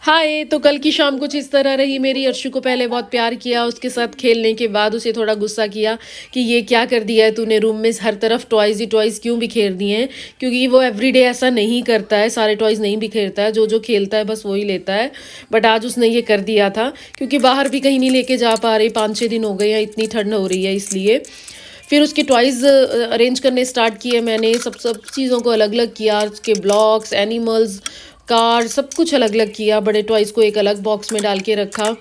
हाय। तो कल की शाम कुछ इस तरह रही मेरी। अर्शु को पहले बहुत प्यार किया, उसके साथ खेलने के बाद उसे थोड़ा गुस्सा किया कि ये क्या कर दिया है तूने, रूम में हर तरफ टॉयज़ ही टॉयज़ क्यों बिखेर दिए हैं। क्योंकि वो एवरीडे ऐसा नहीं करता है, सारे टॉयज़ नहीं बिखेरता है, जो जो खेलता है बस वही लेता है। बट आज उसने ये कर दिया था क्योंकि बाहर भी कहीं नहीं लेके जा पा रही, 5-6 दिन हो गए हैं, इतनी ठंड हो रही है इसलिए। फिर उसके टॉयज़ अरेंज करने स्टार्ट किए मैंने, सब सब चीज़ों को अलग-अलग किया, उसके ब्लॉक्स, एनिमल्स, कार, सब कुछ अलग-अलग किया। बड़े टॉयज़ को एक अलग बॉक्स में डाल के रखा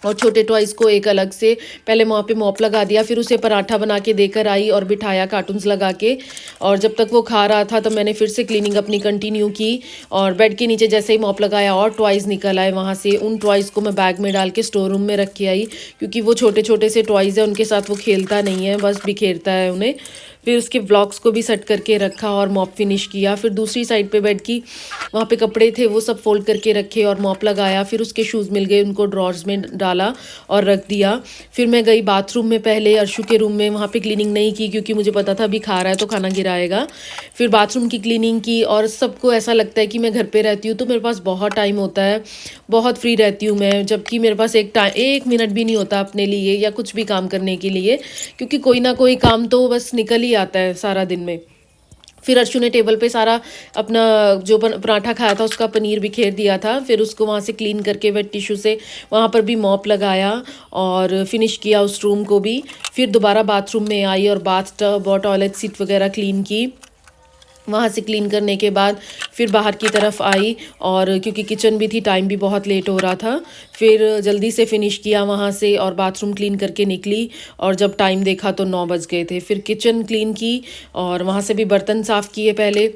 और छोटे टॉयज़ को एक अलग से। पहले वहाँ पे मॉप लगा दिया, फिर उसे पराठा बना के देकर आई और बिठाया कार्टून्स लगा के। और जब तक वो खा रहा था, तो मैंने फिर से क्लीनिंग अपनी कंटिन्यू की। और बेड के नीचे जैसे ही मॉप लगाया और टॉयज़ निकल आए वहाँ से। उन टॉयज़ को मैं बैग में डाल के स्टोर रूम में रख के आई, क्योंकि वो छोटे-छोटे से टॉयज़ हैं, उनके साथ वो खेलता नहीं है, बस बिखेरता है उन्हें। फिर उसके ब्लॉक्स को भी सेट करके रखा और मॉप फिनिश किया। फिर दूसरी साइड पे बेड की, वहाँ पे कपड़े थे, वो सब फ़ोल्ड करके रखे और मॉप लगाया। फिर उसके शूज़ मिल गए, उनको ड्रॉर्स में डाला और रख दिया। फिर मैं गई बाथरूम में, पहले अर्शु के रूम में, वहाँ पे क्लीनिंग नहीं की क्योंकि मुझे पता था अभी खा रहा है तो खाना गिराएगा। फिर बाथरूम की क्लीनिंग की। और सबको ऐसा लगता है कि मैं घर पे रहती हूँ तो मेरे पास बहुत टाइम होता है, बहुत फ्री रहती हूँ मैं, जबकि मेरे पास एक मिनट भी नहीं होता अपने लिए या कुछ भी काम करने के लिए, क्योंकि कोई ना कोई काम तो बस निकल ही आता है सारा दिन में। फिर अर्शु ने टेबल पे सारा अपना जो पराठा खाया था उसका पनीर बिखेर दिया था। फिर उसको वहाँ से क्लीन करके वेट टिश्यू से वहाँ पर भी मॉप लगाया और फिनिश किया उस रूम को भी। फिर दोबारा बाथरूम में आई और बाथ टब और टॉयलेट सीट वगैरह क्लीन की। वहाँ से क्लीन करने के बाद फिर बाहर की तरफ आई, और क्योंकि किचन भी थी, टाइम भी बहुत लेट हो रहा था, फिर जल्दी से फिनिश किया वहाँ से और बाथरूम क्लीन करके निकली। और जब टाइम देखा तो 9 बज गए थे। फिर किचन क्लीन की और वहाँ से भी बर्तन साफ़ किए पहले।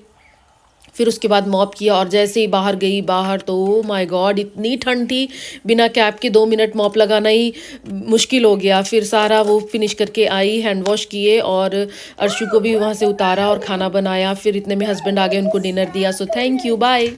फिर उसके बाद मॉप किया और जैसे ही बाहर गई, बाहर तो ओह माय गॉड इतनी ठंड थी, बिना कैप के 2 मिनट मॉप लगाना ही मुश्किल हो गया। फिर सारा वो फिनिश करके आई, हैंड वॉश किए और अर्शु को भी वहाँ से उतारा और खाना बनाया। फिर इतने में हस्बैंड आ गए, उनको डिनर दिया। So thank you, bye.